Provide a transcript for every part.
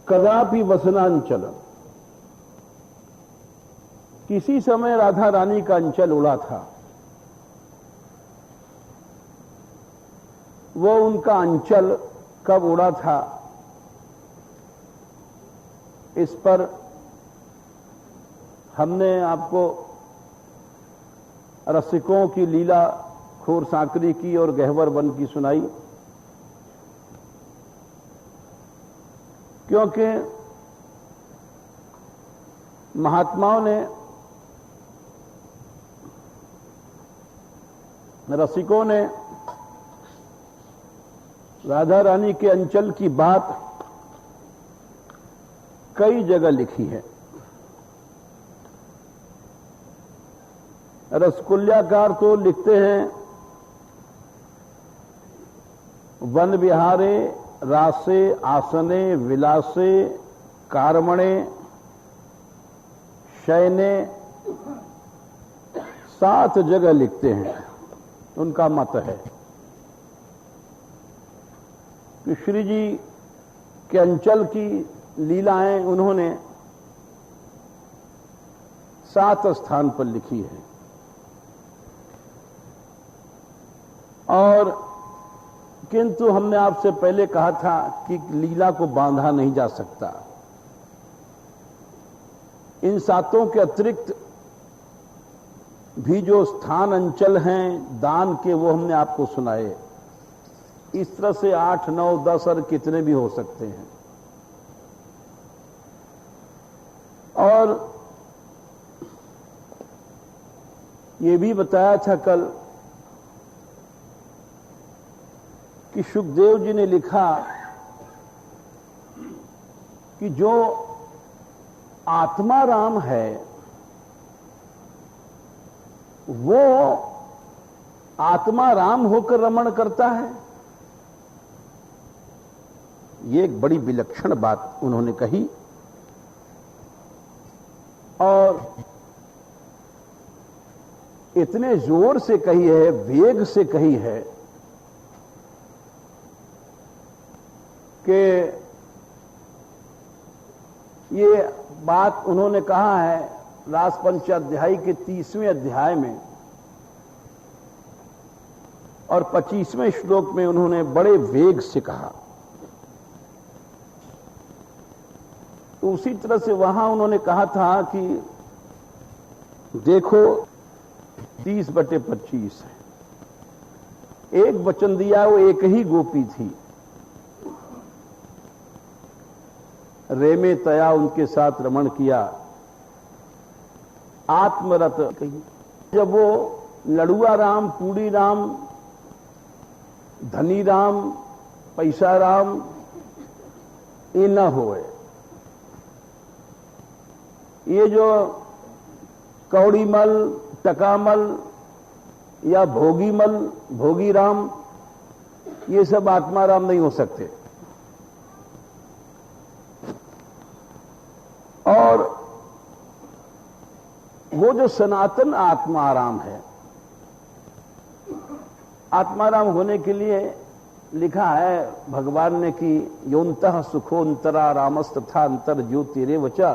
कदापि वसनांचल। किसी समय राधा रानी का अंचल उड़ा था। वो उनका अंचल कब उड़ा था, इस पर हमने आपको रसिकों की लीला खोर सांकरी की और गहवर वन की सुनाई, क्योंकि महात्माओं ने, रसिकों ने राधा रानी के अंचल की बात कई जगह लिखी है। रसकुल्याकार तो लिखते हैं, वन विहारे रासे आसने विलासे कार्मणे शयने, 7 जगह लिखते हैं। उनका मत है कि श्री जी के अंचल की लीलाएं उन्होंने 7 स्थान पर लिखी है। और किंतु हमने आपसे पहले कहा था कि लीला को बांधा नहीं जा सकता। इन 7 के अतिरिक्त भी जो स्थान अंचल हैं दान के, वो हमने आपको सुनाए। इस तरह से 8, 9, 10 और कितने भी हो सकते हैं। और ये भी बताया था कल कि सुखदेव जी ने लिखा कि जो आत्मा राम है वो आत्मा राम होकर रमण करता है। ये एक बड़ी विलक्षण बात उन्होंने कही और इतने जोर से कही है, वेग से कही है कि ये बात उन्होंने कहा है रास पंचाध्यायी के 30वें अध्याय में और 25वें श्लोक में उन्होंने बड़े वेग से कहा। तो उसी तरह से वहां उन्होंने कहा था कि देखो 30/25 है। एक वचन दिया, वो एक ही गोपी थी, रेमे तया उनके साथ रमण किया, आत्मरत कही। जब वो लड़ुआ राम, पूड़ी राम, धनी राम, पैसा राम ये न होए, ये जो कौड़ीमल, टकामल या भोगीमल, भोगी राम, ये सब आत्मा राम नहीं हो सकते। और वो जो सनातन आत्माराम है, आत्माराम होने के लिए लिखा है भगवान ने कि योन्तः सुखोन्तरा रामस्तथा अंतर ज्योतिरेवचा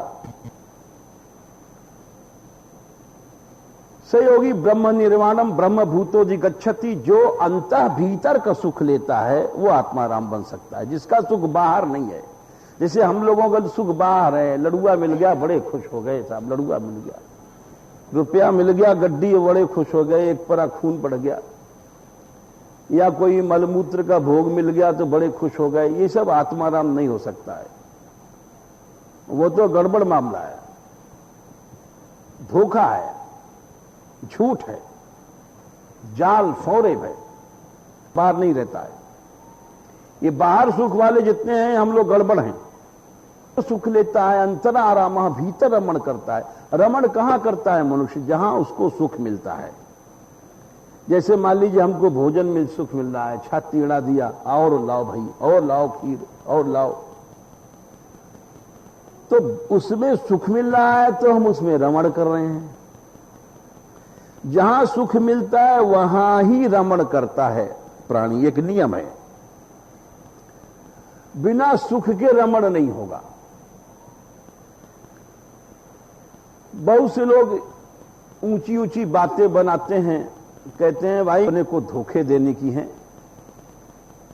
सयोगी ब्रह्म निर्वाणम ब्रह्म भूतोधि गच्छति। जो अंतः भीतर का सुख लेता है वो आत्माराम बन सकता है, जिसका सुख बाहर नहीं है। जैसे हम लोगों का सुख बाहर है, लड़ुआ मिल गया बड़े खुश हो गए, साहब लड़ुआ मिल गया, रुपया मिल गया, गड्डी बड़े खुश हो गए, एक परा खून पड़ गया, या कोई मलमूत्र का भोग मिल गया तो बड़े खुश हो गए। ये सब आत्माराम नहीं हो सकता है, वो तो गड़बड़ मामला है, धोखा है, झूठ है, जाल फौरेब है, बाहर नहीं रहता है। ये बाहर सुख वाले जितने हैं हम लोग गड़बड़ हैं। सुख लेता है अंतरा आराम, भीतर रमण करता है। रमण कहां करता है मनुष्य? जहां उसको सुख मिलता है। जैसे मान लीजिए हमको भोजन में सुख मिल रहा है, छाती अड़ा दिया, और लाओ भाई, और लाओ खीर, और लाओ, तो उसमें सुख मिल रहा है तो हम उसमें रमण कर रहे हैं। जहां सुख मिलता है वहां ही रमण करता है प्राणी, एक नियम है। बिना सुख के रमण नहीं होगा। बहुत से लोग ऊंची ऊंची बातें बनाते हैं, कहते हैं भाई अपने को धोखे देने की है।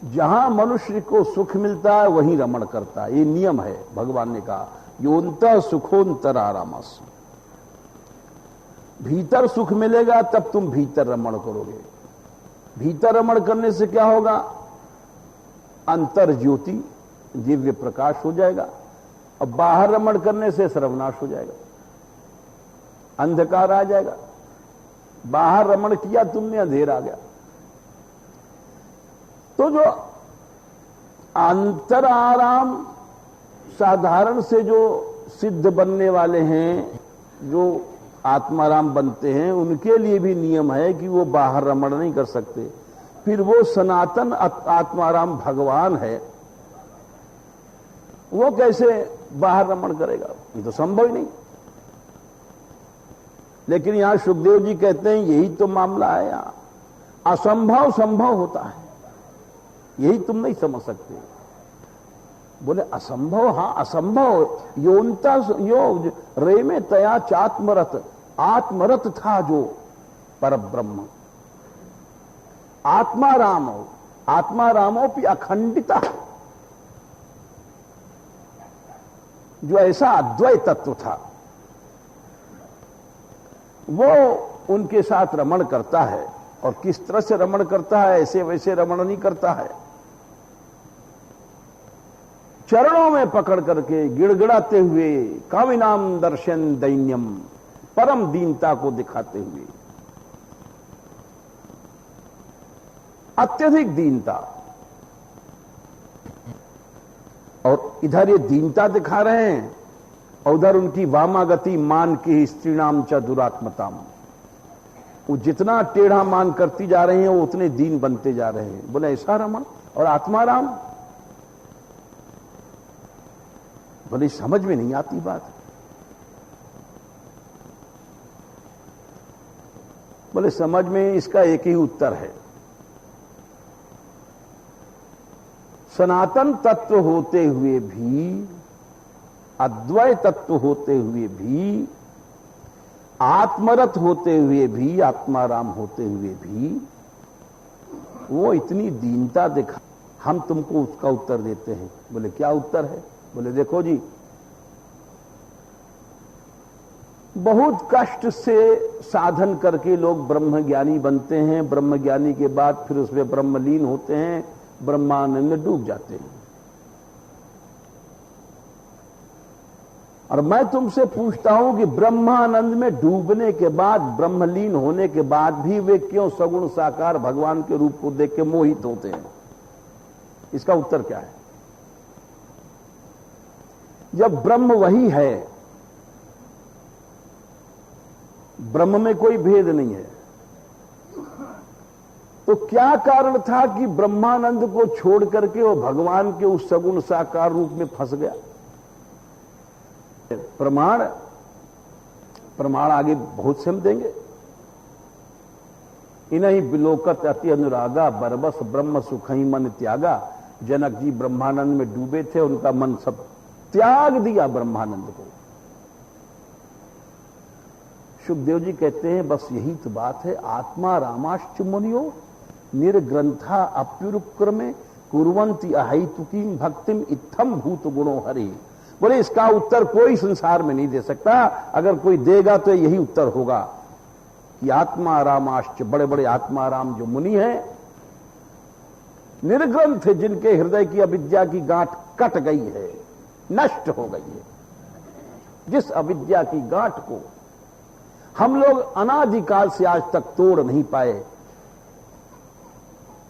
जहां मनुष्य को सुख मिलता है वहीं रमण करता है, ये नियम है। भगवान ने कहा योंतः सुखोंतर आरामस, भीतर सुख मिलेगा तब तुम भीतर रमण करोगे। भीतर रमण करने से क्या होगा? अंतर ज्योति दिव्य प्रकाश हो जाएगा, और बाहर रमण करने से सर्वनाश हो जाएगा, अंधकार आ जाएगा। बाहर रमण किया तुमने, अंधेरा आ गया। तो जो अंतर आराम साधारण से जो सिद्ध बनने वाले हैं, जो आत्माराम बनते हैं, उनके लिए भी नियम है कि वो बाहर रमण नहीं कर सकते। फिर वो सनातन आत्माराम भगवान है, वो कैसे बाहर रमण करेगा? ये तो संभव ही नहीं। लेकिन यहां सुखदेव जी कहते हैं यही तो मामला है। यहां असंभव संभव होता है, यही तुम नहीं समझ सकते। बोले असंभव? हां असंभव। योनता यो रे में तया चात्मरत, आत्मरत था जो परब्रह्म आत्मारामो, आत्मारामोपि अखंडिता, जो ऐसा अद्वैत तत्व था वो उनके साथ रमण करता है। और किस तरह से रमण करता है? ऐसे वैसे रमण नहीं करता है, चरणों में पकड़ करके गिड़गिड़ाते हुए, कामिनाम दर्शन दैन्यम, परम दीनता को दिखाते हुए, अत्यधिक दीनता। और इधर ये दीनता दिखा रहे हैं और उधर उनकी वामागति मान की स्त्रीणाम च दुरात्मताम, वो जितना टेढ़ा मान करती जा रही हैं वो उतने दीन बनते जा रहे हैं। बोले ऐसा रमण और आत्माराम? बोले समझ में नहीं आती बात। बोले समझ में इसका एक ही उत्तर है, सनातन तत्व होते हुए भी, अद्वैत तत्व होते हुए भी, आत्मरत होते हुए भी, आत्माराम होते हुए भी वो इतनी दीनता दिखा। हम तुमको उसका उत्तर देते हैं। बोले क्या उत्तर है? बोले देखो जी, बहुत कष्ट से साधन करके लोग ब्रह्मज्ञानी बनते हैं। ब्रह्मज्ञानी के बाद फिर उसमें ब्रह्मलीन होते हैं, ब्रह्मानंद में डूब जाते हैं। और मैं तुमसे पूछता हूं कि ब्रह्मानंद में डूबने के बाद, ब्रह्मलीन होने के बाद भी वे क्यों सगुण साकार भगवान के रूप को देख के मोहित होते हैं? इसका उत्तर क्या है? जब ब्रह्म वही है, ब्रह्म में कोई भेद नहीं है, तो क्या कारण था कि ब्रह्मानंद को छोड़ करके वो भगवान के उस सगुण साकार रूप में फंस गया? प्रमाण आगे बहुत से हम देंगे। इन्हीं बिलोकत अति अनुरागा, बरबस ब्रह्म सुखई मन त्यागा। जनक जी ब्रह्मानंद में डूबे थे, उनका मन सब त्याग दिया ब्रह्मानंद को। सुखदेव जी कहते हैं बस यही तो बात है। आत्मा रामाश्च मुनियो निर्ग्रंथा अप्युरुक्रमे कुर्वन्ति अहैतुकीम भक्तिम इत्थम भूत गुणो हरि। बोले इसका उत्तर कोई संसार में नहीं दे सकता। अगर कोई देगा तो यही उत्तर होगा कि आत्मा रामाश्च, बड़े बड़े आत्माराम जो मुनि हैं, निर्ग्रंथ, जिनके हृदय की अविद्या की गांठ कट गई है, नष्ट हो गई है। जिस अविद्या की गांठ को हम लोग अनादिकाल से आज तक तोड़ नहीं पाए,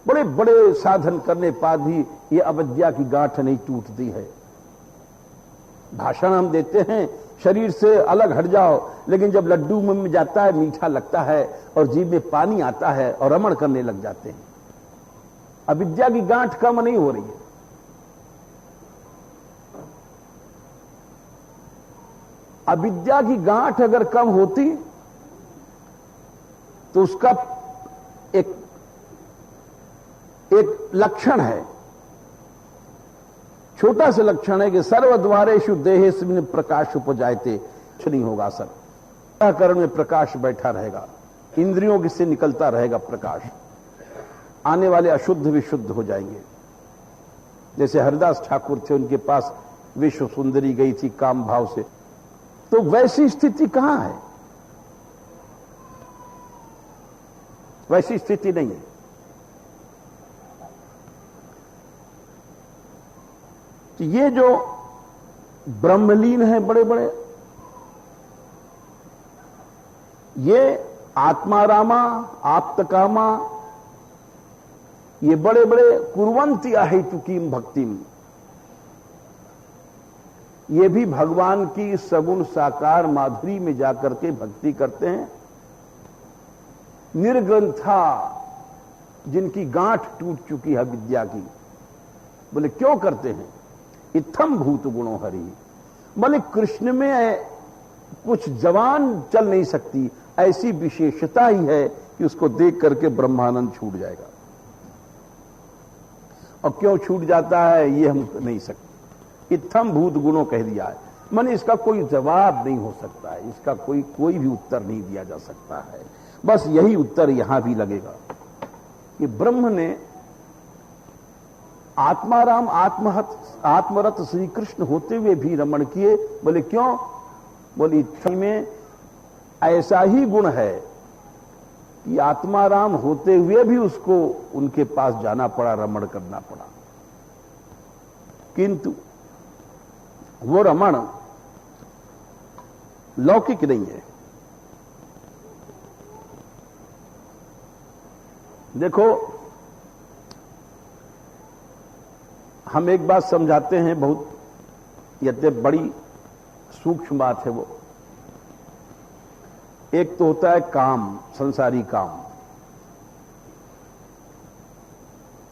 बड़े बड़े साधन करने बाद भी ये अविद्या की गांठ नहीं टूटती है। भाषण हम देते हैं शरीर से अलग हट जाओ, लेकिन जब लड्डू मुंह में जाता है मीठा लगता है और जीभ में पानी आता है और रमण करने लग जाते हैं। अविद्या की गांठ कम नहीं हो रही है। अविद्या की गांठ अगर कम होती तो उसका एक लक्षण है, छोटा सा लक्षण है कि सर्वद्वारेषु देहेस्मिन् प्रकाश उपजायते। नहीं होगा सर, अंतःकरण में प्रकाश बैठा रहेगा, इंद्रियों से निकलता रहेगा प्रकाश, आने वाले अशुद्ध भी शुद्ध हो जाएंगे। जैसे हरिदास ठाकुर थे, उनके पास विश्व सुंदरी गई थी काम भाव से, तो वैसी स्थिति कहां है? वैसी स्थिति नहीं है। तो ये जो ब्रह्मलीन है बड़े बड़े, ये आत्मारामा, आप्तकामा, ये बड़े बड़े कुर्वन्ति अहेतुकीम भक्तिम, ये भी भगवान की सगुण साकार माधुरी में जाकर के भक्ति करते हैं। निर्ग्रंथा, जिनकी गांठ टूट चुकी है विद्या की। बोले क्यों करते हैं? इत्थम भूत गुणो हरि, बोले कृष्ण में कुछ जवान चल नहीं सकती, ऐसी विशेषता ही है कि उसको देख करके ब्रह्मानंद छूट जाएगा। और क्यों छूट जाता है ये हम नहीं सकते। इत्थम भूत गुणों कह दिया है, माने इसका कोई जवाब नहीं हो सकता है, इसका कोई भी उत्तर नहीं दिया जा सकता है। बस यही उत्तर यहां भी लगेगा कि ब्रह्म ने आत्माराम आत्मरत श्री कृष्ण होते हुए भी रमण किए। बोले क्यों? बोले इत्थम में ऐसा ही गुण है कि आत्माराम होते हुए भी उसको उनके पास जाना पड़ा, रमण करना पड़ा। किंतु वो रमण लौकिक नहीं है। देखो, हम एक बात समझाते हैं, बहुत यद्यप बड़ी सूक्ष्म बात है वो। एक तो होता है काम, संसारी काम,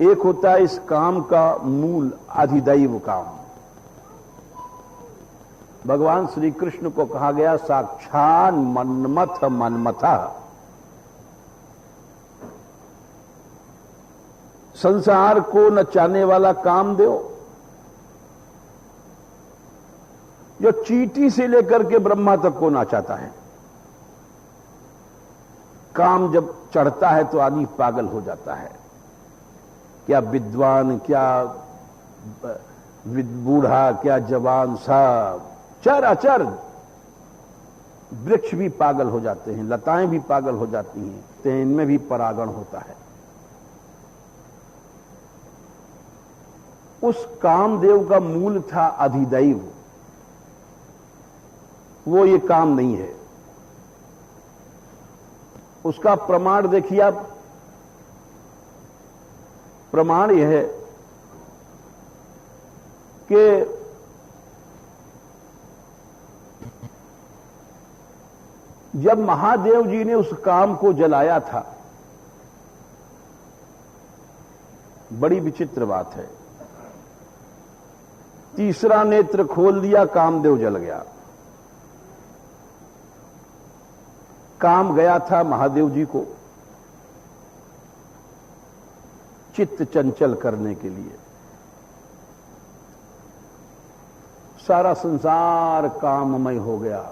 एक होता है इस काम का मूल अधिदैव काम। भगवान श्री कृष्ण को कहा गया साक्षात मन्मथ मन्मथा। संसार को नचाने वाला कामदेव, जो चींटी से लेकर के ब्रह्मा तक को नाचाता है। काम जब चढ़ता है तो आदमी पागल हो जाता है। क्या विद्वान, क्या बूढ़ा, क्या जवान, सब चर अचर वृक्ष भी पागल हो जाते हैं, लताएं भी पागल हो जाती हैं, तो इनमें भी परागण होता है। उस कामदेव का मूल था अधिदैव, वो ये काम नहीं है। उसका प्रमाण देखिए आप। प्रमाण यह है कि जब महादेव जी ने उस काम को जलाया था, बड़ी विचित्र बात है, तीसरा नेत्र खोल दिया, कामदेव जल गया। काम गया था महादेव जी को चित्त चंचल करने के लिए। सारा संसार काममय हो गया,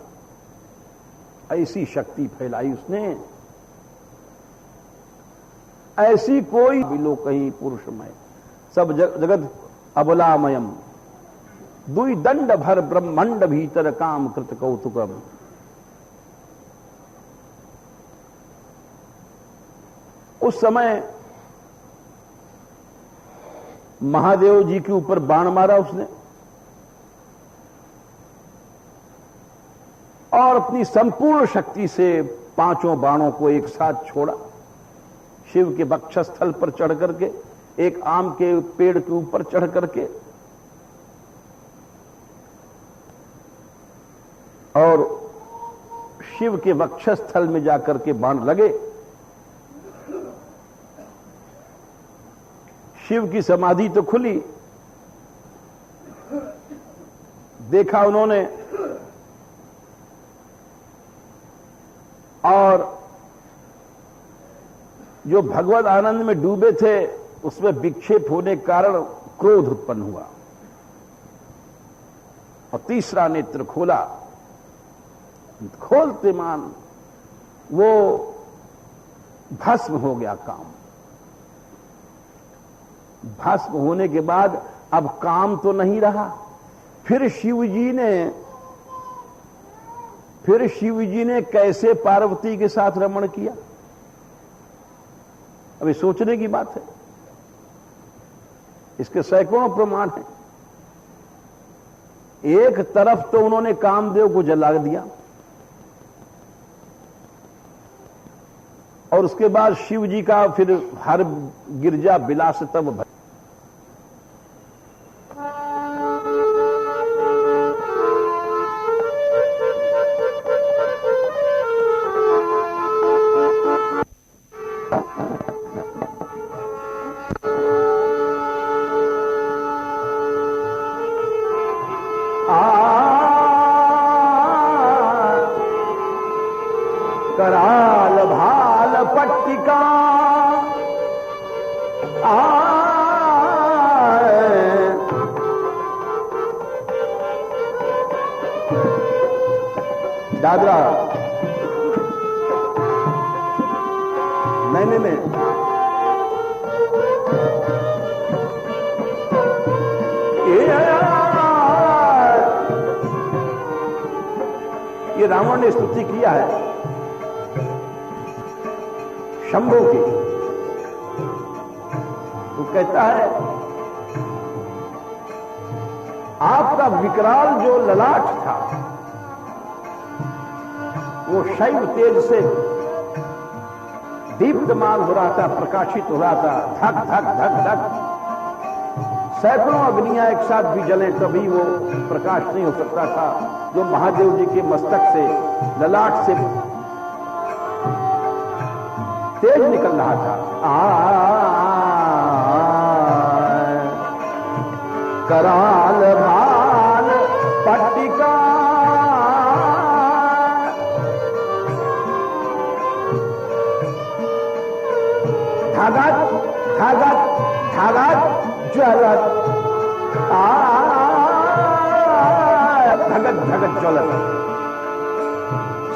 ऐसी शक्ति फैलाई उसने, ऐसी कोई बिलो कहीं पुरुषमय, सब जगत अबलामयम, दुई दंड भर ब्रह्मांड भीतर काम कृत कौतुकम। उस समय महादेव जी के ऊपर बाण मारा उसने और अपनी संपूर्ण शक्ति से पांचों बाणों को एक साथ छोड़ा। शिव के वक्षस्थल पर चढ़ करके, एक आम के पेड़ के ऊपर चढ़ करके, और शिव के वक्षस्थल में जाकर के बाण लगे। शिव की समाधि तो खुली, देखा उन्होंने, और जो भगवत आनंद में डूबे थे उसमें विक्षेप होने के कारण क्रोध उत्पन्न हुआ और तीसरा नेत्र खोला खोलते मान वो भस्म हो गया काम। भस्म होने के बाद अब काम तो नहीं रहा। फिर शिव जी ने कैसे पार्वती के साथ रमण किया, अभी सोचने की बात है। इसके सैकड़ों प्रमाण हैं। एक तरफ तो उन्होंने कामदेव को जला दिया और उसके बाद शिव जी का फिर हर गिरजा विलास तब कराल भाल पट्टिका दादरा नहीं ये रावण ने स्तुति किया है शंभू की। तो कहता है आपका विकराल जो ललाट था वो शैव तेज से दीप्तमान हो रहा था, प्रकाशित हो रहा था, धक धक धक धक। सैकड़ों अग्नियां एक साथ भी जले तभी वो प्रकाश नहीं हो सकता था जो महादेव जी के मस्तक से, ललाट से तेज निकल रहा था। कराल भाल पट्टिका धगत धगत धगत ज्वलत धगत धगत ज्वलत।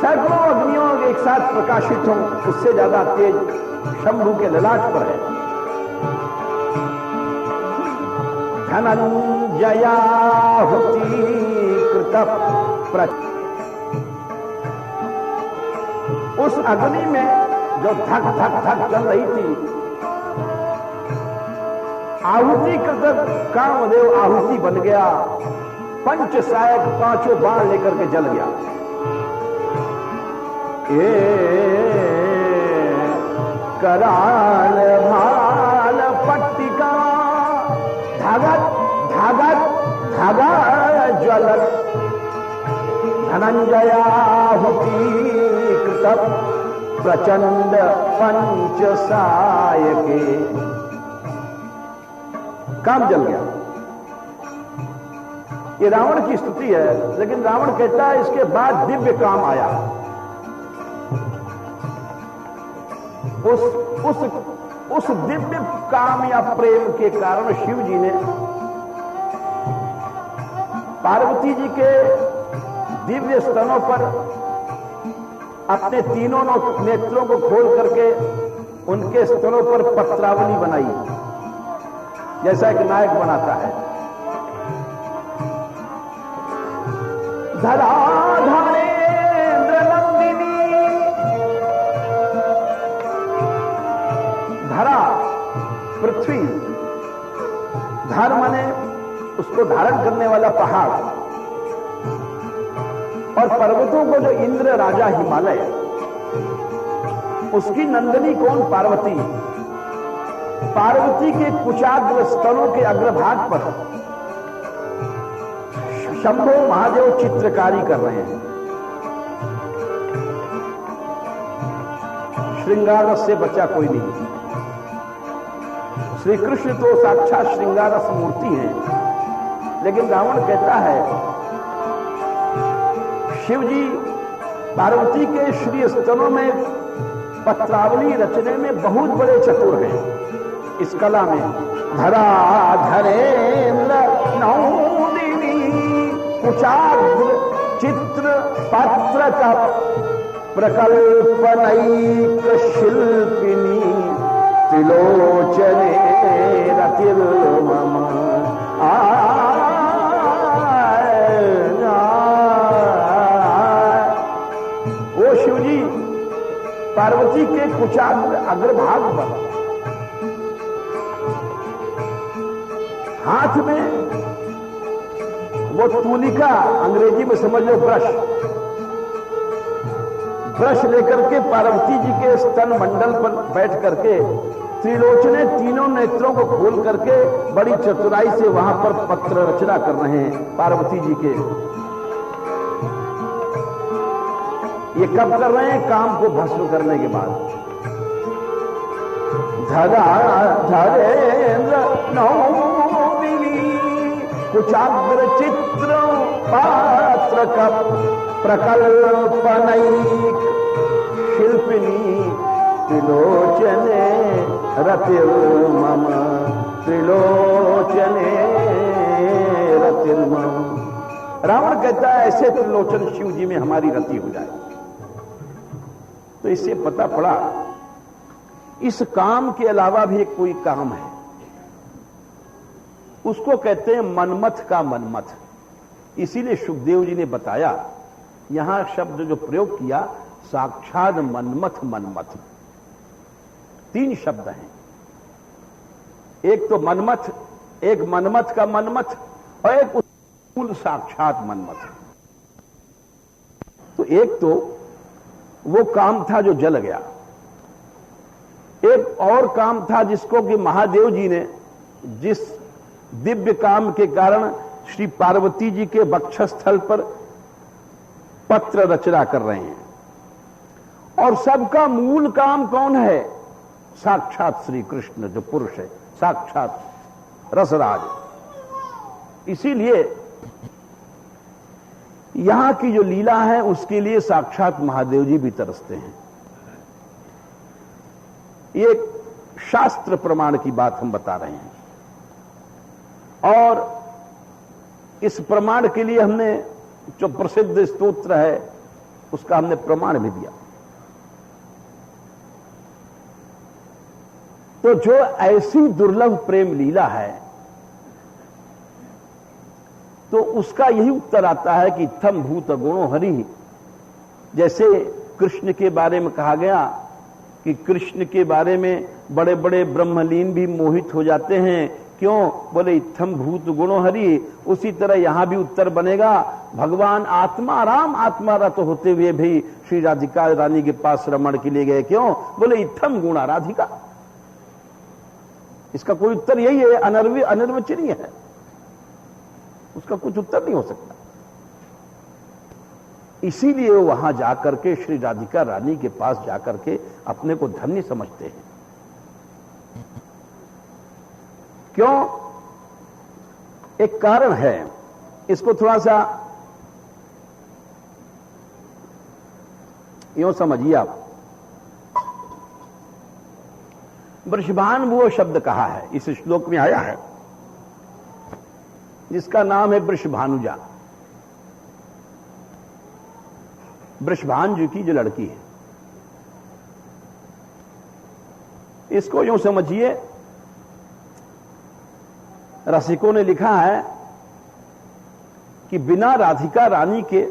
सैकड़ों अग्नियों एक साथ प्रकाशित हों उससे ज्यादा तेज शंभू के ललाट पर है। धनंजया हुति कृत उस अग्नि में जो धक धक धक चल रही थी, आहुति कृत कामदेव आहुति बन गया, पंच सहायक पांचों बाण लेकर के जल गया। कराल भाल पट्टिका धगत धगत धगा ज्वलत धनंजया हुति कृत प्रचंड पंच सायके। काम जल गया। ये रावण की स्तुति है, लेकिन रावण कहता है इसके बाद दिव्य काम आया। उस दिव्य काम या प्रेम के कारण शिव जी ने पार्वती जी के दिव्य स्तनों पर अपने तीनों नेत्रों को खोल करके उनके स्तनों पर पत्रावली बनाई, जैसा एक नायक बनाता है। धराधरेंद्र नंदिनी, धरा पृथ्वी, धर माने उसको धारण करने वाला पहाड़, और पर्वतों को जो इंद्र राजा हिमालय, उसकी नंदिनी कौन? पार्वती। पार्वती के कुचाग्र स्तनों के अग्रभाग पर शंभो महादेव चित्रकारी कर रहे हैं। श्रृंगार रस से बचा कोई नहीं। श्री कृष्ण तो साक्षात श्रृंगार रस मूर्ति है, लेकिन रावण कहता है शिव जी पार्वती के श्री स्तनों में पत्रावली रचने में बहुत बड़े चतुर हैं। इस कला में धरा धरेंद्र नौदिनी कुचाग्र चित्र पत्र का प्रकल्पनैक शिल्पिनी त्रिलोचने रतिर्मम। वो शिवजी पार्वती के कुचाग्र अग्रभाग पर हाथ में वो तूलिका, अंग्रेजी में समझ लो ब्रश लेकर के पार्वती जी के स्तन मंडल पर बैठ करके त्रिलोचने तीनों नेत्रों को खोल करके बड़ी चतुराई से वहां पर पत्र रचना कर रहे हैं पार्वती जी के। ये कब कर रहे हैं? काम को भस्म करने के बाद। धरेन्द्र नौमिनी कुचाग्र चित्र पात्र का प्रकल्पनैक शिल्पिनी त्रिलोचने रतिर्मम। त्रिलोचने रतिर्मम। रावण कहता है ऐसे त्रिलोचन शिव जी में हमारी रति हो जाए। तो इससे पता पड़ा इस काम के अलावा भी एक कोई काम है, उसको कहते हैं मनमथ का मनमथ। इसीलिए सुखदेव जी ने बताया, यहां शब्द जो प्रयोग किया साक्षात मनमथ मनमथ। 3 शब्द हैं, एक तो मनमथ, एक मनमथ का मनमथ और एक मूल साक्षात मनमथ। तो एक तो वो काम था जो जल गया, एक और काम था जिसको कि महादेव जी ने जिस दिव्य काम के कारण श्री पार्वती जी के वक्षस्थल पर पत्र रचना कर रहे हैं। और सबका मूल काम कौन है? साक्षात श्री कृष्ण जो पुरुष है, साक्षात रसराज। इसीलिए यहां की जो लीला है उसके लिए साक्षात महादेव जी भी तरसते हैं। ये शास्त्र प्रमाण की बात हम बता रहे हैं और इस प्रमाण के लिए हमने जो प्रसिद्ध स्तोत्र है उसका हमने प्रमाण भी दिया। तो जो ऐसी दुर्लभ प्रेम लीला है तो उसका यही उत्तर आता है कि इत्थम भूत गुणो हरि। जैसे कृष्ण के बारे में कहा गया कि कृष्ण के बारे में बड़े बड़े ब्रह्मलीन भी मोहित हो जाते हैं। क्यों? बोले इत्थम भूत गुणो हरि। उसी तरह यहां भी उत्तर बनेगा, भगवान आत्मा राम आत्मा रत होते हुए भी श्री राधिका रानी के पास रमण के लिए गए। क्यों? बोले इत्थम गुणा राधिका। इसका कोई उत्तर यही है, अनिर्वचनीय है, उसका कुछ उत्तर नहीं हो सकता। इसीलिए वो वहां जाकर के श्री राधिका रानी के पास जाकर के अपने को धन्य समझते हैं। क्यों? एक कारण है, इसको थोड़ा सा यूं समझिए आप। वृषभान वो शब्द कहा है, इस श्लोक में आया है, जिसका नाम है वृषभानुजा। वृषभान जी की जो लड़की है, इसको यूं समझिए, रसिकों ने लिखा है कि बिना राधिका रानी के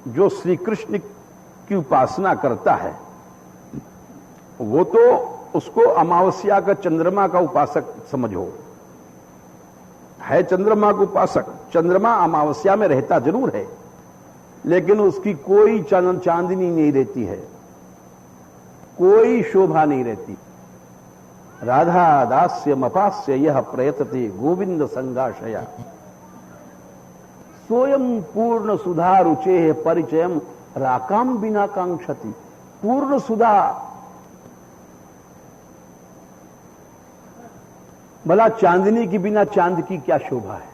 जो श्री कृष्ण की उपासना करता है वो तो उसको अमावस्या का चंद्रमा का उपासक समझो। है चंद्रमा का उपासक, चंद्रमा अमावस्या में रहता जरूर है लेकिन उसकी कोई चांदनी नहीं रहती है, कोई शोभा नहीं रहती। राधा दास्य मपास्य यह प्रयतते गोविंद संगाशया स्वयं पूर्ण सुधा रुचे परिचयम राकाम बिना कांक्षति। पूर्ण सुधा, भला चांदनी के बिना चांद की क्या शोभा है।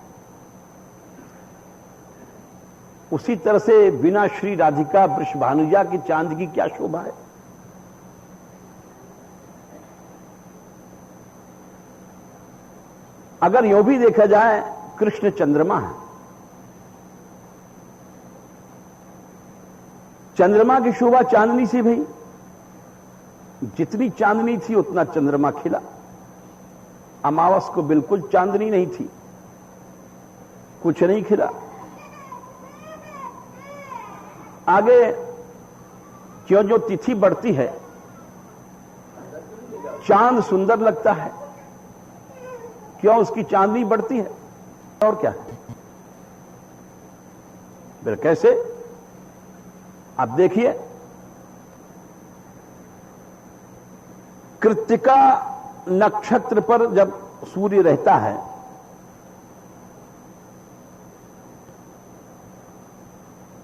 उसी तरह से बिना श्री राधिका वृषभानुजा की चांद की क्या शोभा है। अगर यूं भी देखा जाए, कृष्ण चंद्रमा है चंद्रमा की शोभा चांदनी से भई, जितनी चांदनी थी उतना चंद्रमा खिला। अमावस को बिल्कुल चांदनी नहीं थी, कुछ नहीं खिला। आगे क्यों जो तिथि बढ़ती है चांद सुंदर लगता है, क्यों उसकी चांदनी बढ़ती है, और क्या है फिर कैसे? आप देखिए, कृत्तिका नक्षत्र पर जब सूर्य रहता है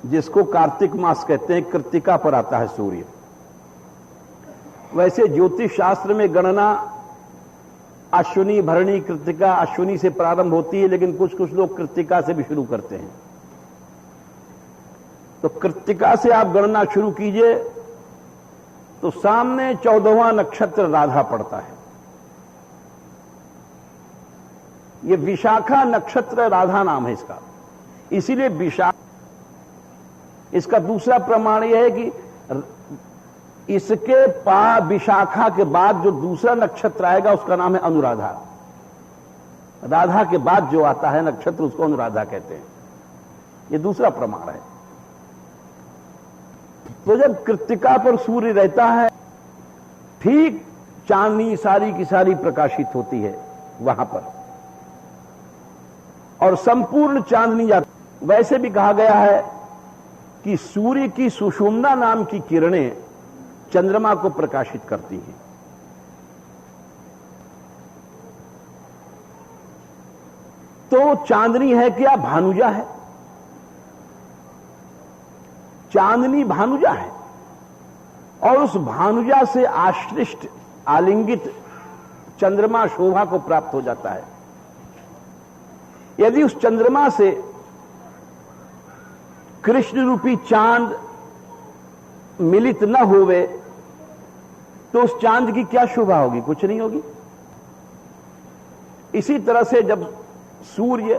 जिसको कार्तिक मास कहते हैं, कृत्तिका पर आता है सूर्य। वैसे ज्योतिष शास्त्र में गणना अश्विनी, भरणी, कृत्तिका, अश्विनी से प्रारंभ होती है, लेकिन कुछ कुछ लोग कृत्तिका से भी शुरू करते हैं। तो कृत्तिका से आप गणना शुरू कीजिए तो सामने 14वां नक्षत्र राधा पड़ता है। यह विशाखा नक्षत्र राधा नाम है इसका, इसीलिए इसका दूसरा प्रमाण यह है कि इसके विशाखा के बाद जो दूसरा नक्षत्र आएगा उसका नाम है अनुराधा। राधा के बाद जो आता है नक्षत्र उसको अनुराधा कहते हैं। यह दूसरा प्रमाण है। तो जब कृत्तिका पर सूर्य रहता है, ठीक चांदनी सारी की सारी प्रकाशित होती है वहां पर, और संपूर्ण चांदनी जाती। वैसे भी कहा गया है कि सूर्य की सुषुम्ना नाम की किरणें चंद्रमा को प्रकाशित करती हैं। तो चांदनी है क्या भानुजा है? चांदनी भानुजा है, और उस भानुजा से आश्लिष्ट आलिंगित चंद्रमा शोभा को प्राप्त हो जाता है। यदि उस चंद्रमा से कृष्ण रूपी चांद मिलित न होवे तो उस चांद की क्या शोभा होगी? कुछ नहीं होगी। इसी तरह से जब सूर्य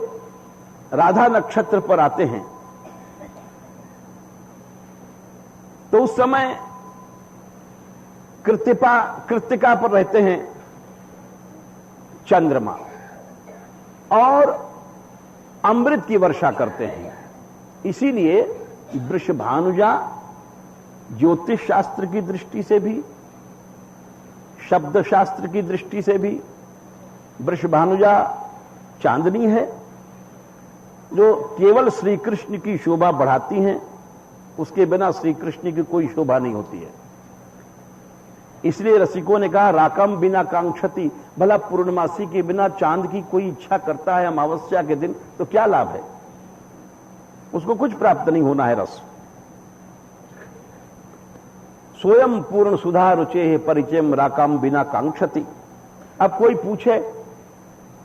राधा नक्षत्र पर आते हैं तो उस समय कृत्तिका पर रहते हैं चंद्रमा और अमृत की वर्षा करते हैं। इसीलिए वृषभानुजा ज्योतिष शास्त्र की दृष्टि से भी, शब्द शास्त्र की दृष्टि से भी वृषभानुजा चांदनी है, जो केवल श्री कृष्ण की शोभा बढ़ाती हैं। उसके बिना श्री कृष्ण की कोई शोभा नहीं होती है। इसलिए रसिकों ने कहा राकम बिना कांक्षति, भला पूर्णमासी के बिना चांद की कोई इच्छा करता है अमावस्या के दिन तो क्या लाभ है? उसको कुछ प्राप्त नहीं होना है रस। स्वयं पूर्ण सुधा रुचे है परिचयम राकम बिना कांक्षति। अब कोई पूछे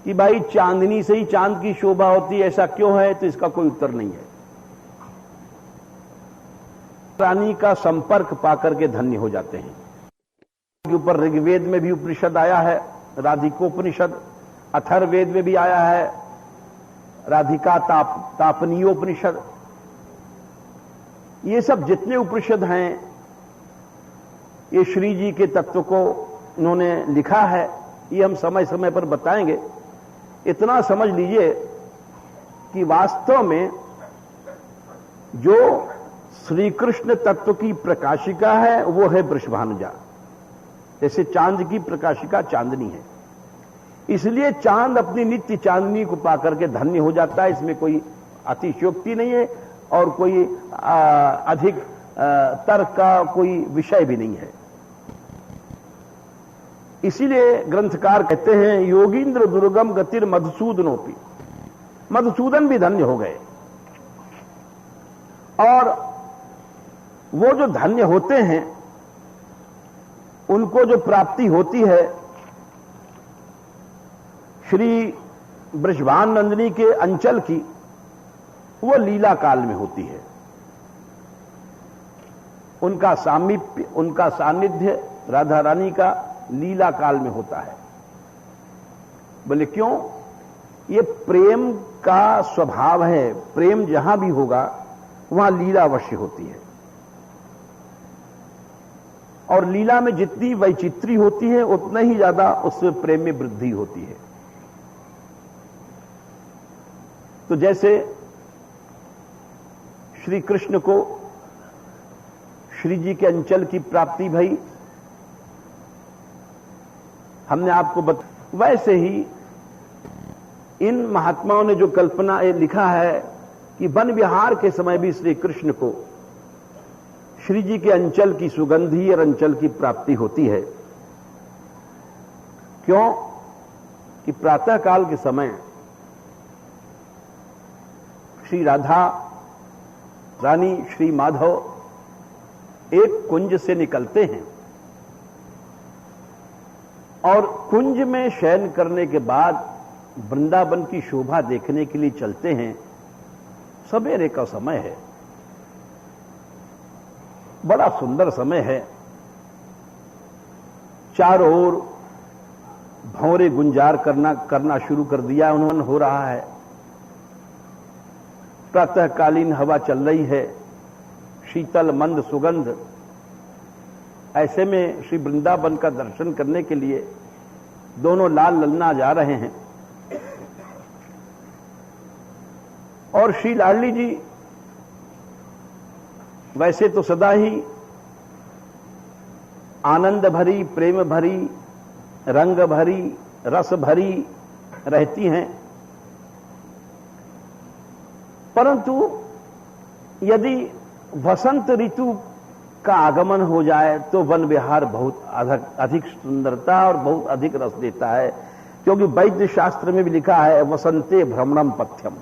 कि भाई चांदनी से ही चांद की शोभा होती है, ऐसा क्यों है? तो इसका कोई उत्तर नहीं है। रानी का संपर्क पाकर के धन्य हो जाते हैं। के ऊपर ऋग्वेद में भी उपनिषद आया है, राधिकोपनिषद, अथर्ववेद में भी आया है राधिका तापनीयोपनिषद। ये सब जितने उपनिषद हैं ये श्री जी के तत्व को उन्होंने लिखा है। ये हम समय समय पर बताएंगे। इतना समझ लीजिए कि वास्तव में जो श्री कृष्ण तत्व की प्रकाशिका है वो है वृषभानुजा, जैसे चांद की प्रकाशिका चांदनी है। इसलिए चांद अपनी नित्य चांदनी को पाकर के धन्य हो जाता है। इसमें कोई अतिशयोक्ति नहीं है और कोई अधिक तर्क का कोई विषय भी नहीं है। इसीलिए ग्रंथकार कहते हैं योगींद्र दुर्गम गतिर मधुसूदनोपि, मधुसूदन भी धन्य हो गए। और वो जो धन्य होते हैं उनको जो प्राप्ति होती है श्री वृषभान नंदिनी के अंचल की, वो लीला काल में होती है। उनका सामीप्य, उनका सानिध्य राधा रानी का लीला काल में होता है। बोले क्यों? ये प्रेम का स्वभाव है। प्रेम जहां भी होगा वहां लीला अवश्य होती है। और लीला में जितनी वैचित्री होती है उतना ही ज्यादा उसमें प्रेम में वृद्धि होती है। तो जैसे श्री कृष्ण को श्री जी के अंचल की प्राप्ति भई, हमने आपको वैसे ही इन महात्माओं ने जो कल्पना लिखा है कि वन विहार के समय भी श्री कृष्ण को श्री जी के अंचल की सुगंधी और अंचल की प्राप्ति होती है। क्यों कि प्रातः काल के समय श्री राधा रानी श्री माधव एक कुंज से निकलते हैं और कुंज में शयन करने के बाद वृंदावन की शोभा देखने के लिए चलते हैं। सवेरे का समय है, बड़ा सुंदर समय है, चारों ओर भंवरे गुंजार करना शुरू कर दिया उन्होंने, हो रहा है। प्रातःकालीन हवा चल रही है, शीतल मंद सुगंध। ऐसे में श्री वृंदावन का दर्शन करने के लिए दोनों लाल ललना जा रहे हैं और श्री लाडली जी वैसे तो सदा ही आनंद भरी, प्रेम भरी, रंग भरी, रस भरी रहती हैं, परंतु यदि वसंत ऋतु का आगमन हो जाए तो वन विहार बहुत अधिक सुंदरता और बहुत अधिक रस देता है। क्योंकि वैद्य शास्त्र में भी लिखा है वसंते भ्रमणम पथ्यम।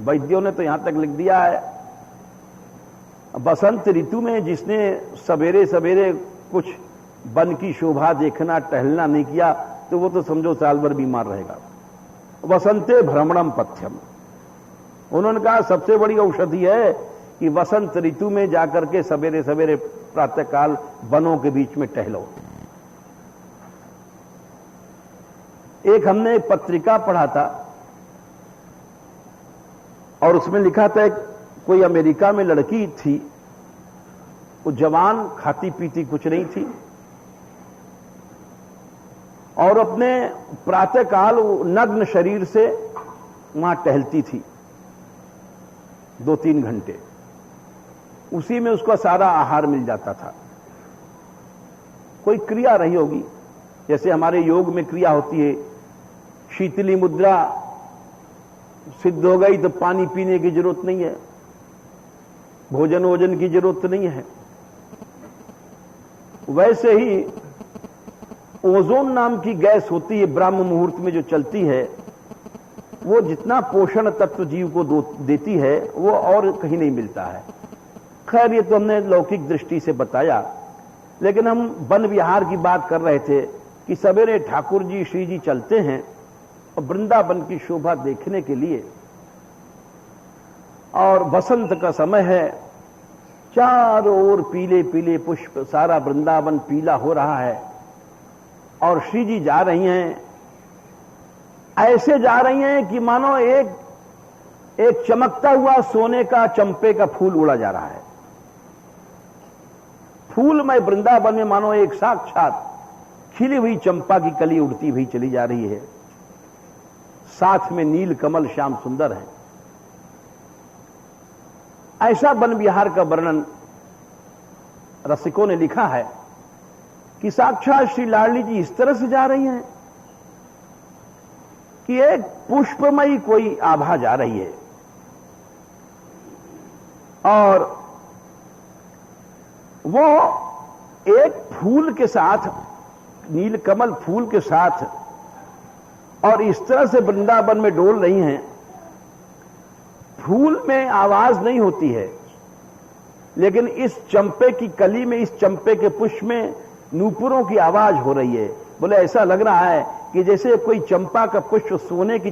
वैद्यों ने तो यहां तक लिख दिया है बसंत ऋतु में जिसने सवेरे सवेरे कुछ वन की शोभा देखना, टहलना नहीं किया तो वो तो समझो साल भर बीमार रहेगा। वसंते भ्रमणम पथ्यम, उन्होंने कहा सबसे बड़ी औषधि है कि वसंत ऋतु में जाकर के सवेरे सवेरे प्रातःकाल वनों के बीच में टहलो। एक हमने एक पत्रिका पढ़ा था और उसमें लिखा था कोई अमेरिका में लड़की थी, वो जवान, खाती पीती कुछ नहीं थी और अपने प्रातःकाल नग्न शरीर से वहां टहलती थी 2-3 घंटे। उसी में उसका सारा आहार मिल जाता था। कोई क्रिया रही होगी, जैसे हमारे योग में क्रिया होती है, शीतली मुद्रा सिद्ध हो गई तो पानी पीने की जरूरत नहीं है, भोजन वोजन की जरूरत नहीं है। वैसे ही ओजोन नाम की गैस होती है ब्रह्म मुहूर्त में जो चलती है, वो जितना पोषण तत्व जीव को देती है वो और कहीं नहीं मिलता है। खैर ये तो हमने लौकिक दृष्टि से बताया, लेकिन हम वन विहार की बात कर रहे थे कि सवेरे ठाकुर जी श्री जी चलते हैं और वृंदावन की शोभा देखने के लिए, और बसंत का समय है, चारों ओर पीले पीले पुष्प, सारा वृंदावन पीला हो रहा है और श्री जी जा रही हैं, ऐसे जा रही हैं कि मानो एक चमकता हुआ सोने का चंपे का फूल उड़ा जा रहा है। फूलमय वृंदावन में मानो एक साक्षात खिली हुई चंपा की कली उड़ती हुई चली जा रही है, साथ में नील कमल श्याम सुंदर है। ऐसा वन विहार का वर्णन रसिकों ने लिखा है कि साक्षात श्री लाडली जी इस तरह से जा रही हैं कि एक पुष्पमयी कोई आभा जा रही है और वो एक फूल के साथ, नीलकमल फूल के साथ, और इस तरह से वृंदावन में डोल रही हैं। फूल में आवाज नहीं होती है, लेकिन इस चंपे की कली में, इस चंपे के पुष्प में नूपुरों की आवाज हो रही है। बोले ऐसा लग रहा है कि जैसे कोई चंपा का पुष्प, सोने की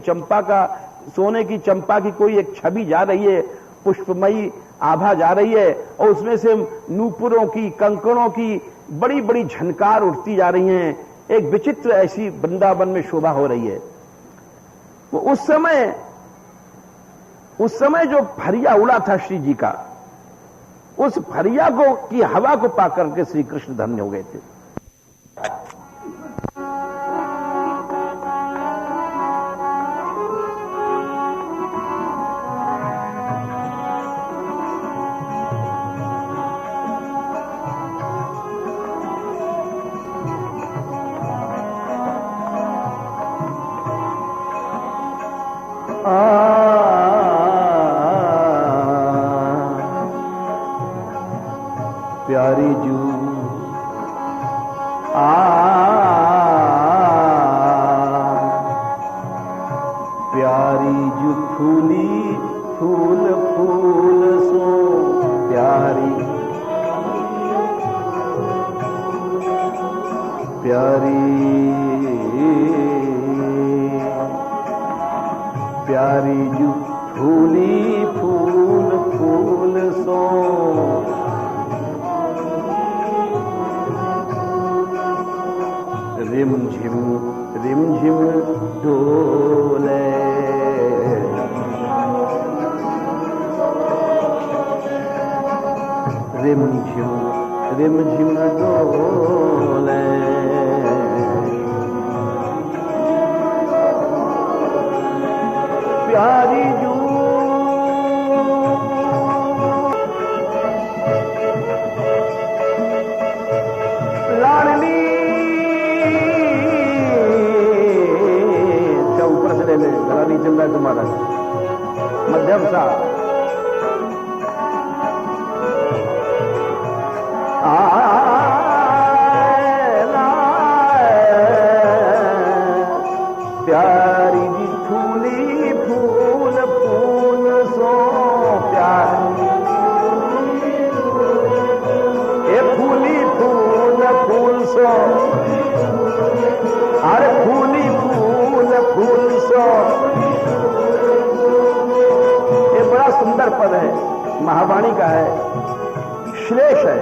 चंपा की कोई एक छवि जा रही है, पुष्पमयी आभा जा रही है और उसमें से नूपुरों की, कंकड़ों की बड़ी बड़ी झनकार उठती जा रही हैं। एक विचित्र ऐसी वृंदावन में शोभा हो रही है। वो उस समय जो फरिया उड़ा था श्री जी का, उस फरिया को की हवा को पाकर के श्री कृष्ण धन्य हो गए थे। प्यारी जू प्यारी जू फूली फूल फूल सो प्यारी प्यारी प्यारी जू फूली फूल फूल सो रिमझिम रिमझिम डोले रिमझिम रिमझिम डोले प्यारी जू लाडली गला नहीं चल रहा है तुम्हारा, मध्यम सा प्यारी जी फूली फूल फूल सो प्यारी ए फूली फूल फूल सो अरे फूली फूल फूल सो। ये बड़ा सुंदर पद है, महावाणी का है, श्लेष है।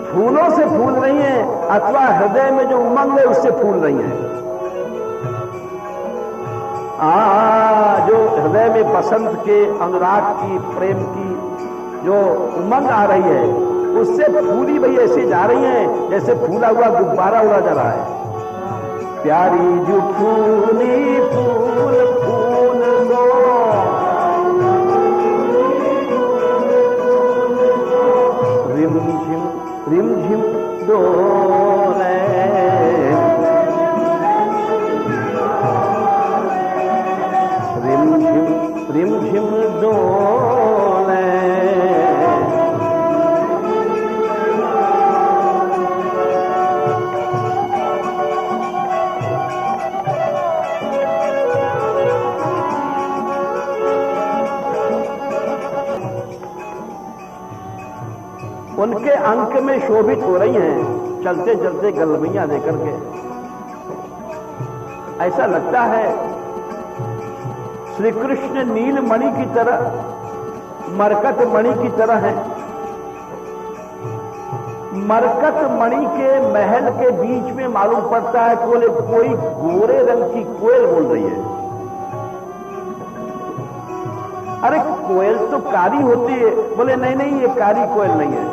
फूलों से फूल रही है अथवा हृदय में जो उमंग है उससे फूल रही है। जो हृदय में बसंत के, अनुराग की, प्रेम की जो उमंग आ रही है उससे फूली भई ऐसे जा रही है जैसे फूला हुआ गुब्बारा उड़ा जा रहा है। प्यारी जो फूली फूल फूल दो रिमझिम रिमझिम डोले रिमझिम रिमझिम डोले उनके अंक में शोभित हो रही हैं चलते चलते गलबैया लेकर के। ऐसा लगता है श्री कृष्ण नीलमणि की तरह, मरकत मणि की तरह है। मरकत मणि के महल के बीच में मालूम पड़ता है कोई गोरे रंग की कोयल बोल रही है। अरे कोयल तो कारी होती है, बोले नहीं नहीं ये कारी कोयल नहीं है,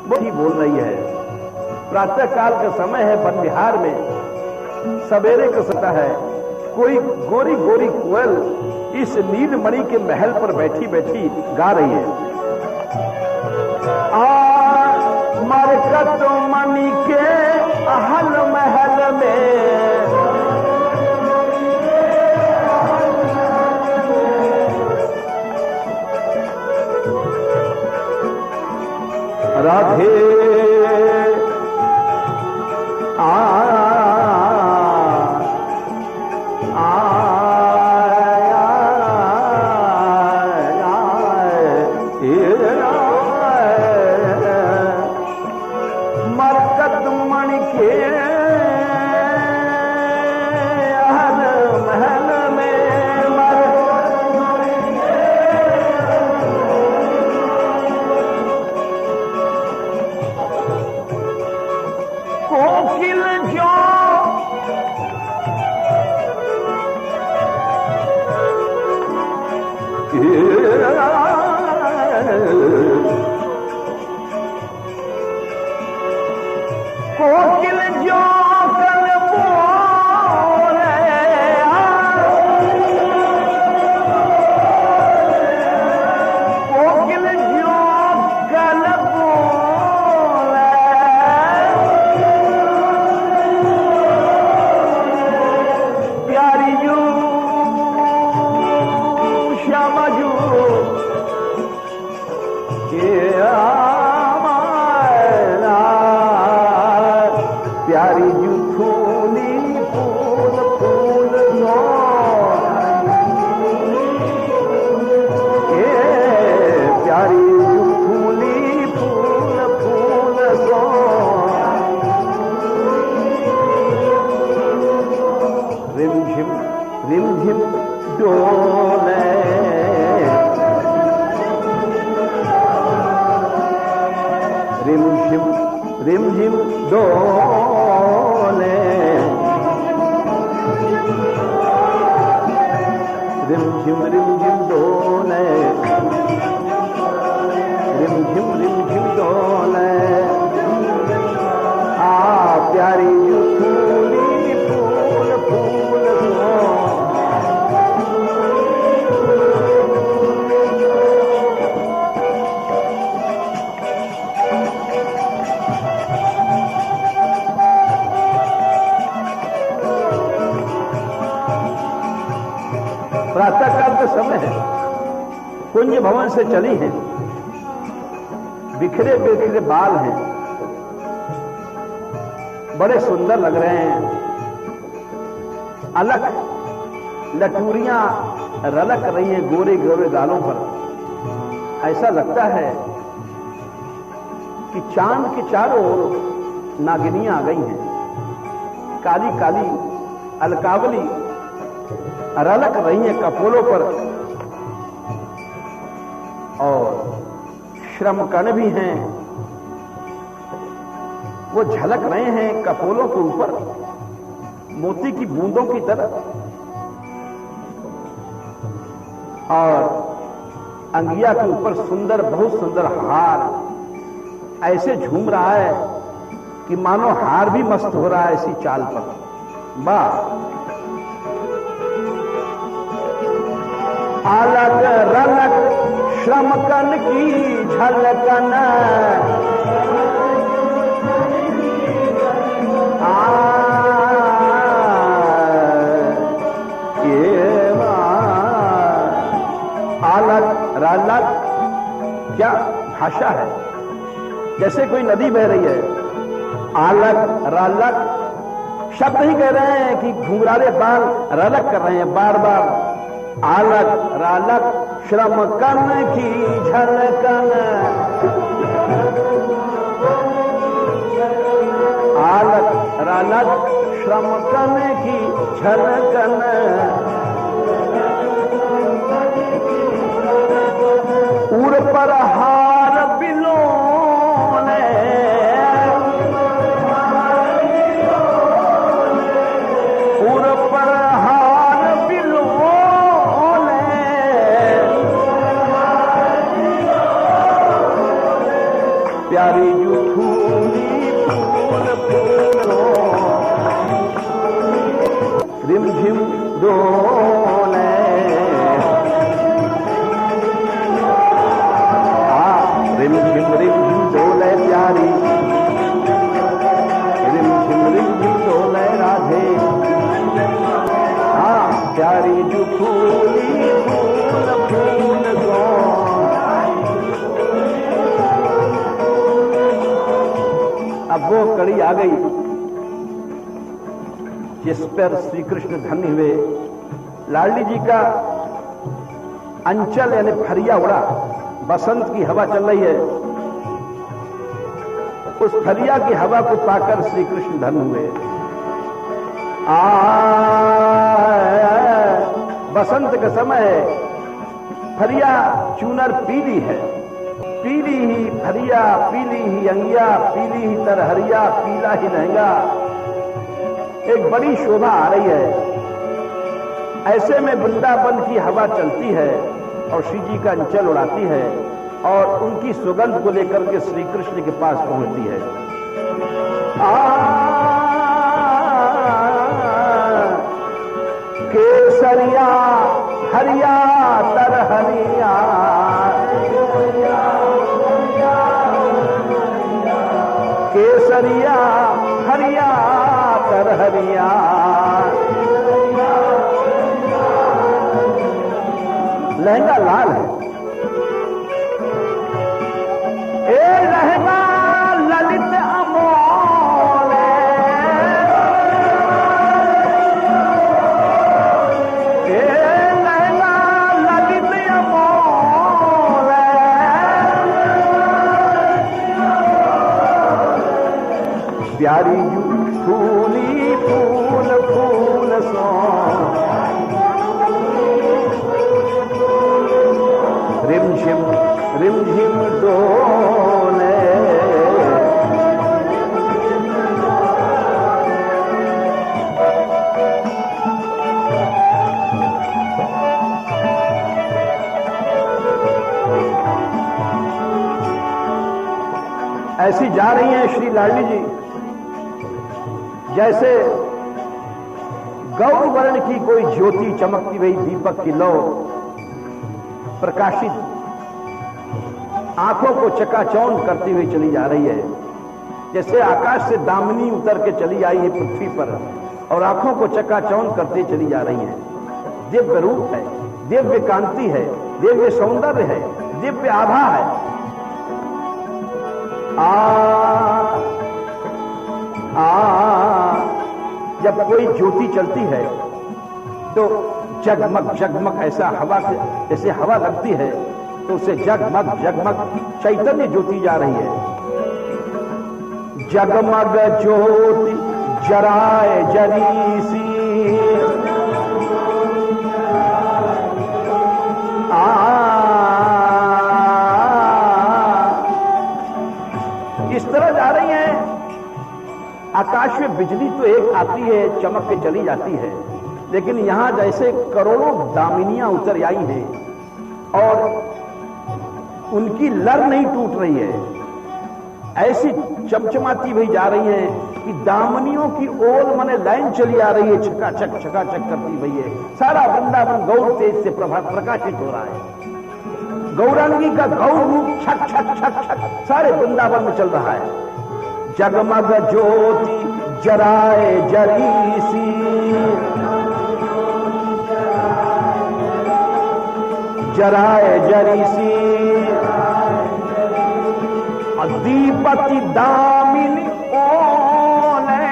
वो ही बोल रही है। प्रातः काल का समय है, वन विहार में सवेरे का समय है, कोई गोरी गोरी कोयल इस नीलमणि के महल पर बैठी बैठी गा रही है। मरकत मणि के अहल महल में राधे मरकत मणि के महल में कोकिल जो कल बोले, कोकिल जो कल बोले, प्यारी जो श्यामा जो प्यारी जू फूली फूल फूल नो, प्यारी जू फूली फूल फूल नो, रिमझिम डोले, रिमझिम डोले, रिमझिम डोले, रिमझिम डोले, प्यारी जू फूली फूल फूल नो, प्रातःकाल का समय है, कुंज भवन से चली हैं, बिखरे बिखरे बाल हैं, बड़े सुंदर लग रहे हैं, अलग लटूरियां रलक रही हैं गोरे गोरे गालों पर। ऐसा लगता है कि चांद के चारों ओर नागिनियां आ गई हैं, काली काली अलकावली रलक रही हैं कपोलों पर, और श्रमकण भी हैं, वो झलक रहे हैं कपोलों के ऊपर मोती की बूंदों की तरह, और अंगिया के ऊपर सुंदर बहुत सुंदर हार ऐसे झूम रहा है कि मानो हार भी मस्त हो रहा है ऐसी चाल पर। वाह, अलग रलक श्रमकन की झलकन, अलग रलक क्या भाषा है, जैसे कोई नदी बह रही है। अलग रलक शब्द ही कह रहे हैं कि घुंघराले बाल रलक कर रहे हैं बार बार। अलग रलक श्रमकन की झलकन, अलग रलक श्रमकन की झलकन, उड़ पर हार बिलोने, उड़ पर हार बिलोने, प्यारी जू फूली फूल फूलो, रिमझिम डोले, रिमझिम डोले प्यारी, रिमझिम डोले राधे, प्यारी जू फूली फूल फूल गो। अब वो कड़ी आ गई जिस पर श्री कृष्ण धन्य हुए। लाडली जी का अंचल यानी फरिया उड़ा, बसंत की हवा चल रही है, उस फरिया की हवा को पाकर श्री कृष्ण धन्य हुए। बसंत का समय है, फरिया चूनर पीली है, पीली ही फरिया, पीली ही अंगिया, पीली ही तरहरिया, पीला ही लहंगा, एक बड़ी शोभा आ रही है। ऐसे में वृंदावन की हवा चलती है और श्री जी का अंचल उड़ाती है और उनकी सुगंध को लेकर के श्री कृष्ण के पास पहुंचती है। केसरिया हरिया तर हरिया, केसरिया हरिया तर हरिया, लहंगा लाल है। ए लहंगा ललित अमोल, ए लहंगा ललित अमोल, प्यारी फूली फूल फूल सो, रिमझिम डोले, ऐसी जा रही हैं श्री लाडली जी जैसे गौर वर्ण की कोई ज्योति चमकती हुई दीपक की लौ प्रकाशित आंखों को चकाचौंध करती हुई चली जा रही है। जैसे आकाश से दामिनी उतर के चली आई है पृथ्वी पर और आंखों को चकाचौंध करती चली जा रही है। दिव्य रूप है, दिव्य कांति है, दिव्य सौंदर्य है, दिव्य आभा है। जब कोई ज्योति चलती है तो जगमग जगमग ऐसा हवा से जैसे हवा लगती है तो उसे जगमग जगमग चैतन्य ज्योति जा रही है। जगमग ज्योति जराए जरीसी, इस तरह जा रही है। आकाश में बिजली तो एक आती है, चमक के चली जाती है, लेकिन यहां जैसे करोड़ों दामिनियां उतर आई हैं और उनकी लर नहीं टूट रही है, ऐसी चमचमाती हुई जा रही है कि दामनियों की ओर माने लाइन चली आ रही है, छकाचक करती हुई है। सारा वृंदावन गौर तेज से प्रकाशित हो रहा है। गौरांगी का गौर रूप छक छक छक छक सारे वृंदावन में चल रहा है। जगमग ज्योति जराए जरीसी, जराए जरीसी, दीपति दामिनी ओले,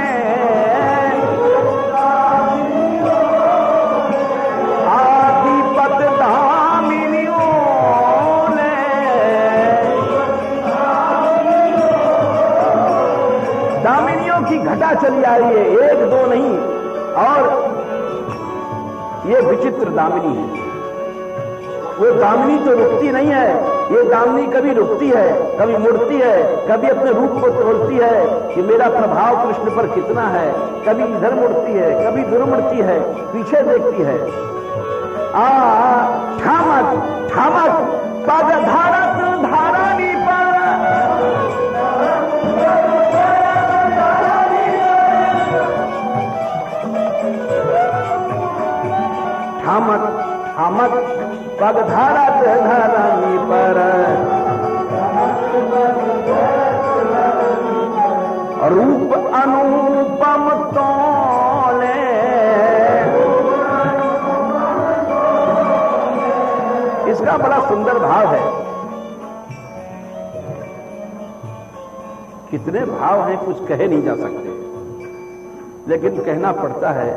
दीपत दामिनी ओले, दामिनियों की घटा चली आ रही है, एक दो नहीं। और ये विचित्र दामिनी है। वो दामिनी तो रुकती नहीं है, ये दामिनी कभी रुकती है, कभी मुड़ती है, कभी अपने रूप को तोड़ती है कि मेरा प्रभाव कृष्ण पर कितना है, कभी इधर मुड़ती है, कभी दूर मुड़ती है, पीछे देखती है। ठामक ठामक पग धारत धारानी पर, ठामक ठामक पग धारत धरानी पर, रूप अनुपम तोले, इसका बड़ा सुंदर भाव है। कितने भाव हैं कुछ कहे नहीं जा सकते, लेकिन कहना पड़ता है।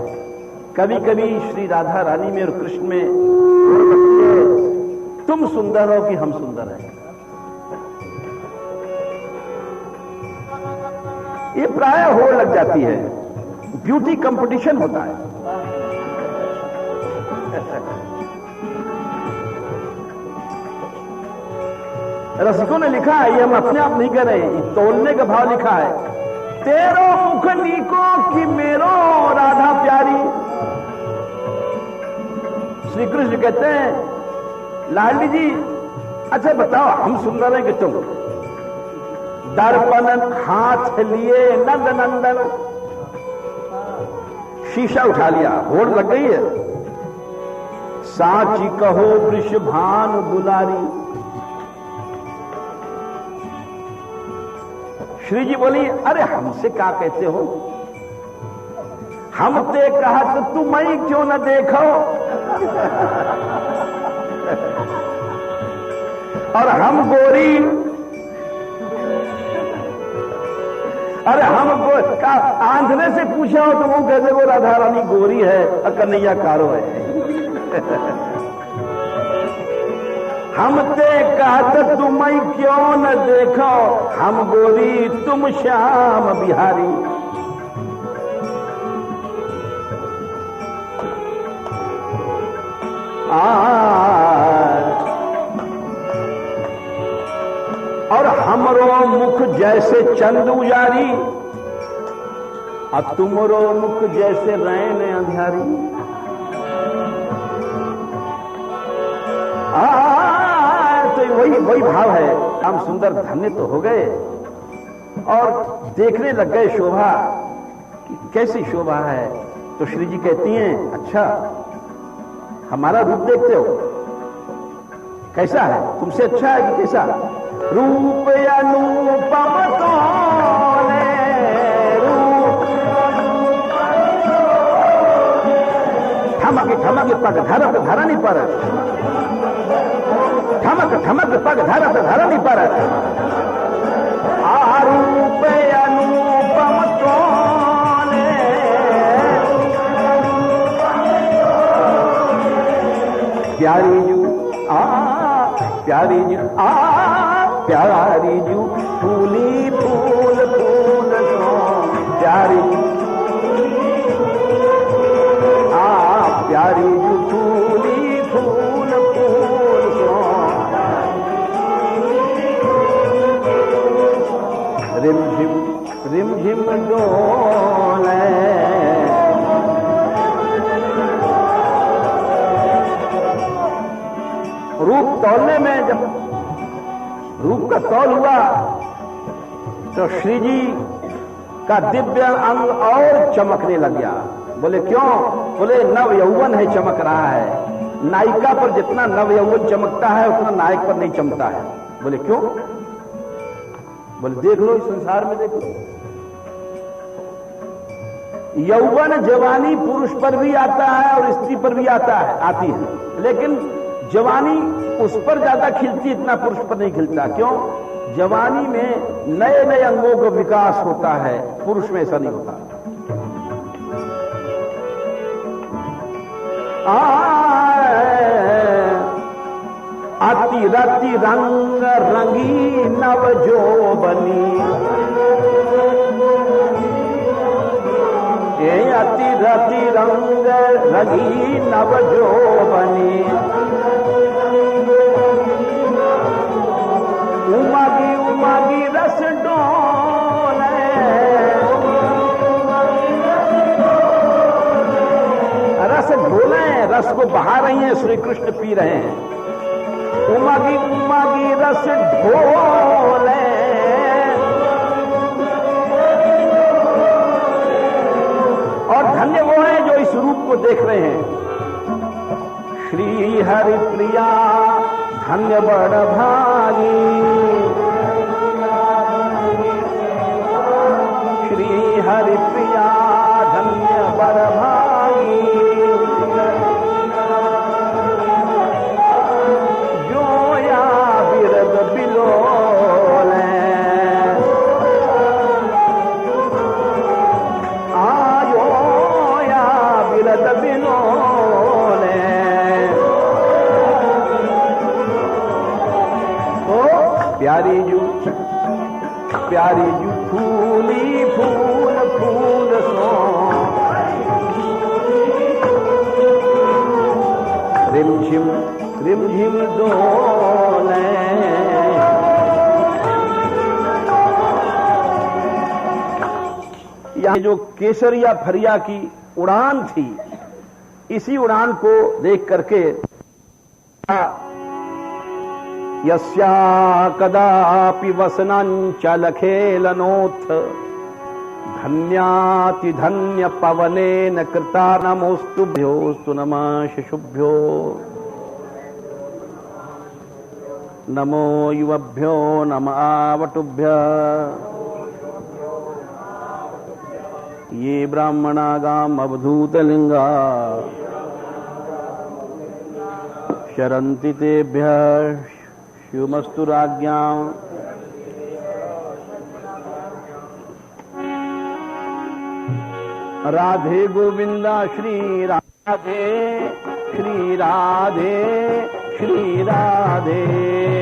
कभी कभी श्री राधा रानी में और कृष्ण में तुम सुंदर हो कि हम सुंदर हैं, ये प्राय होड़ लग जाती है। ब्यूटी कंपटीशन होता है। रसिकों ने लिखा है, ये हम अपने आप नहीं कह रहे, तोलने का भाव लिखा है। तेरो मुख नीको कि मेरो राधा प्यारी। श्री कृष्ण कहते हैं लाडली जी अच्छा बताओ हम सुंदर हैं कि तुम? दर्पण हाथ लिए नंद नंदन, शीशा उठा लिया, होड़ लग गई है। साची कहो वृषभानु दुलारी। श्री जी बोली अरे हमसे क्या कहते हो, हम ते कहा तो तुम ही क्यों न देखो। और हम गोरी, अरे हम आंधने से पूछा हो तो वो कहते वो राधा रानी गोरी है और कन्हैया कारो है। हम ते कहते तुम ही क्यों न देखो, हम गोरी तुम श्याम बिहारी। और हमरो मुख जैसे चंद उजारी, और तुमरो मुख जैसे रैन अंधियारी। तो वही भाव है। हम सुंदर धन्य तो हो गए और देखने लग गए शोभा कि कैसी शोभा है। तो श्री जी कहती हैं अच्छा हमारा रूप देखते हो कैसा है, तुमसे अच्छा है कि कैसा? रूप अनुपम तोले, रूप ठमक ठमक पग धरत धरनी पर, ठमक ठमक पग धरत धरनी पर। रूप अनुपम तोले, प्यारी जू प्यारी जू प्यारी जू फूली फूल फूल सो, प्यारी प्यारी जू फूली फूल फूल सो। रिम झिम डोले, रूप तौलने में जब रूप का तौल हुआ तो श्री जी का दिव्य अंग और चमकने लग गया। बोले क्यों? बोले नव यौवन है, चमक रहा है। नायिका पर जितना नव यौवन चमकता है उतना नायक पर नहीं चमकता है। बोले क्यों? बोले देख लो इस संसार में, देख लो यौवन जवानी पुरुष पर भी आता है और स्त्री पर भी आती है, लेकिन जवानी उस पर ज्यादा खिलती, इतना पुरुष पर नहीं खिलता। क्यों? जवानी में नए नए अंगों का विकास होता है, पुरुष में ऐसा नहीं होता। अति रति रंग रंगी नव जोबनी, अति रति रंग रंगी नव जोबनी। उमागी रस डोले, रस ढोले, रस को बहा रही हैं, श्री कृष्ण पी रहे हैं। उमागी रस ढोले, और धन्य वो है जो इस रूप को देख रहे हैं। श्री हरि प्रिया धन्य बड़ भागी, श्री हरि प्रिया धन्य बड़ भागी। जोया बिरद बिलोले, आयोया बिरद बिलोले। प्यारी जू फूली फूल फूल सो, रिम झिम डोले। यह जो केसरिया फरिया की उड़ान थी, इसी उड़ान को देख करके यस्या कदापि वसनाञ्चलखेलनोऽथ धन्यातिधन्य पवनेन कृता नमोस्तुभ्योस्तु नमः शिशुभ्यो नमो युवभ्यो नम आवटुभ्यः ये ब्राह्मणागाम अवधूतलिंगा शरन्ति तेभ्यः शिवमस्तु राज्ञाम् राधे गोविंदा श्री राधे श्री राधे श्री राधे।